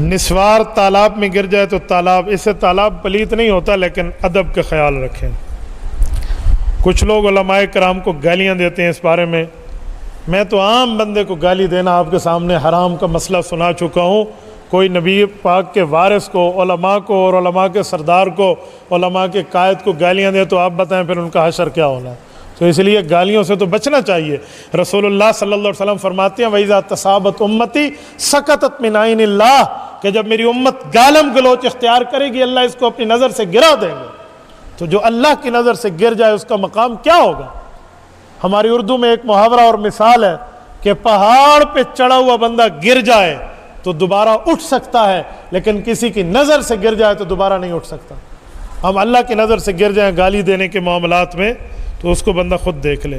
نسوار تالاب میں گر جائے تو تالاب، اس سے تالاب پلیت نہیں ہوتا، لیکن ادب کا خیال رکھیں۔ کچھ لوگ علماء کرام کو گالیاں دیتے ہیں اس بارے میں تو عام بندے کو گالی دینا آپ کے سامنے حرام کا مسئلہ سنا چکا ہوں۔ کوئی نبی پاک کے وارث کو، علماء کو اور علماء کے سردار کو، علماء کے قائد کو گالیاں دے تو آپ بتائیں پھر ان کا حشر کیا ہونا ہے۔ تو اس لیے گالیوں سے تو بچنا چاہیے۔ رسول اللہ صلی اللہ علیہ وسلم فرماتے ہیں وَإِذَا تَصَابَتْ أُمَّتِي سَقَطَتْ مِنْ عَيْنِ اللَّهِ، کہ جب میری امت گالم گلوچ اختیار کرے گی اللہ اس کو اپنی نظر سے گرا دیں گے۔ تو جو اللہ کی نظر سے گر جائے اس کا مقام کیا ہوگا؟ ہماری اردو میں ایک محاورہ اور مثال ہے کہ پہاڑ پہ چڑھا ہوا بندہ گر جائے تو دوبارہ اٹھ سکتا ہے، لیکن کسی کی نظر سے گر جائے تو دوبارہ نہیں اٹھ سکتا۔ ہم اللہ کی نظر سے گر جائیں گالی دینے کے معاملات میں تو اس کو بندہ خود دیکھ لے۔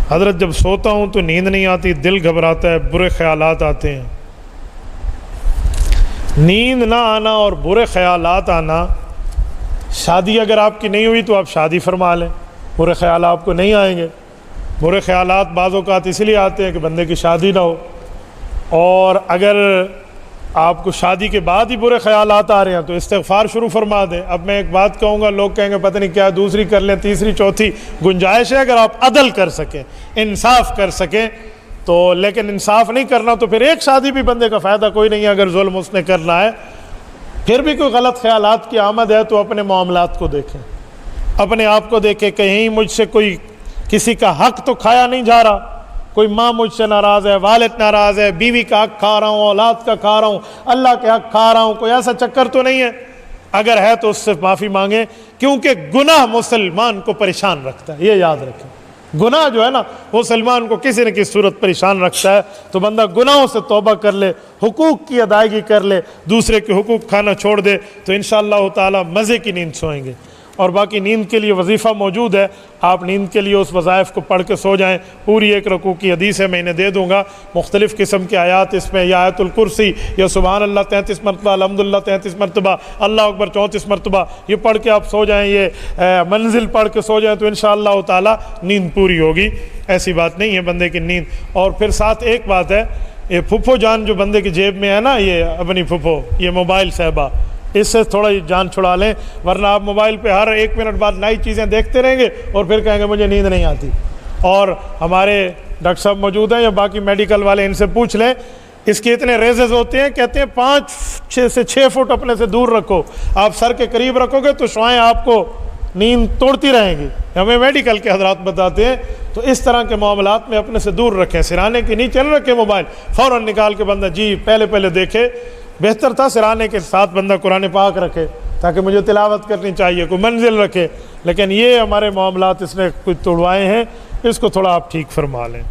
حضرت جب سوتا ہوں تو نیند نہیں آتی، دل گھبراتا ہے، برے خیالات آتے ہیں۔ نیند نہ آنا اور برے خیالات آنا، شادی اگر آپ کی نہیں ہوئی تو آپ شادی فرما لیں، برے خیال آپ کو نہیں آئیں گے۔ برے خیالات بعض اوقات اس لیے آتے ہیں کہ بندے کی شادی نہ ہو، اور اگر آپ کو شادی کے بعد ہی برے خیالات آ رہے ہیں تو استغفار شروع فرما دیں۔ اب میں ایک بات کہوں گا، لوگ کہیں گے پتہ نہیں کیا دوسری کر لیں، تیسری چوتھی، گنجائش ہے اگر آپ عدل کر سکیں، انصاف کر سکیں تو، لیکن انصاف نہیں کرنا تو پھر ایک شادی بھی بندے کا فائدہ کوئی نہیں ہے اگر ظلم اس نے کرنا ہے۔ پھر بھی کوئی غلط خیالات کی آمد ہے تو اپنے معاملات کو دیکھیں، اپنے آپ کو دیکھیں، کہیں مجھ سے کوئی کسی کا حق تو کھایا نہیں جا رہا، کوئی ماں مجھ سے ناراض ہے، والد ناراض ہے، بیوی کا حق کھا رہا ہوں، اولاد کا کھا رہا ہوں، اللہ کے حق کھا رہا ہوں، کوئی ایسا چکر تو نہیں ہے؟ اگر ہے تو اس سے معافی مانگیں، کیونکہ گناہ مسلمان کو پریشان رکھتا ہے، یہ یاد رکھیں۔ گناہ جو ہے نا مسلمان کو کسی نہ کسی صورت پریشان رکھتا ہے، تو بندہ گناہوں سے توبہ کر لے، حقوق کی ادائیگی کر لے، دوسرے کے حقوق کھانا چھوڑ دے تو انشاءاللہ تعالی مزے کی نیند سوئیں گے۔ اور باقی نیند کے لیے وظیفہ موجود ہے، آپ نیند کے لیے اس وظائف کو پڑھ کے سو جائیں۔ پوری 1 رکوع کی حدیث ہے، میں انہیں دے دوں گا، مختلف قسم کے آیات اس میں، یا آیت الکرسی، یا سبحان اللہ 33 مرتبہ، الحمدللہ 33 مرتبہ، اللہ اکبر 34 مرتبہ، یہ پڑھ کے آپ سو جائیں، یہ منزل پڑھ کے سو جائیں تو انشاءاللہ تعالی نیند پوری ہوگی۔ ایسی بات نہیں ہے بندے کی نیند۔ اور پھر ساتھ ایک بات ہے، یہ پھپھو جان جو بندے کی جیب میں ہے نا، یہ اپنی پھپھو، یہ موبائل صاحبہ، اس سے تھوڑا جان چھڑا لیں، ورنہ آپ موبائل پہ ہر 1 منٹ بعد نئی چیزیں دیکھتے رہیں گے اور پھر کہیں گے مجھے نیند نہیں آتی۔ اور ہمارے ڈاکٹر صاحب موجود ہیں یا باقی میڈیکل والے، ان سے پوچھ لیں اس کے اتنے ریزز ہوتے ہیں، کہتے ہیں 5 سے 6 فٹ اپنے سے دور رکھو، آپ سر کے قریب رکھو گے تو شعاعیں آپ کو نیند توڑتی رہیں گی، ہمیں میڈیکل کے حضرات بتاتے ہیں۔ تو اس طرح کے معاملات میں اپنے سے دور رکھیں، سرانے کے نیچے نہ رکھیں موبائل، فوراً نکال کے بندہ جی پہلے دیکھے۔ بہتر تھا سرانے کے ساتھ بندہ قرآن پاک رکھے تاکہ مجھے تلاوت کرنی چاہیے، کوئی منزل رکھے، لیکن یہ ہمارے معاملات اس نے کچھ توڑوائے ہیں، اس کو تھوڑا آپ ٹھیک فرما لیں۔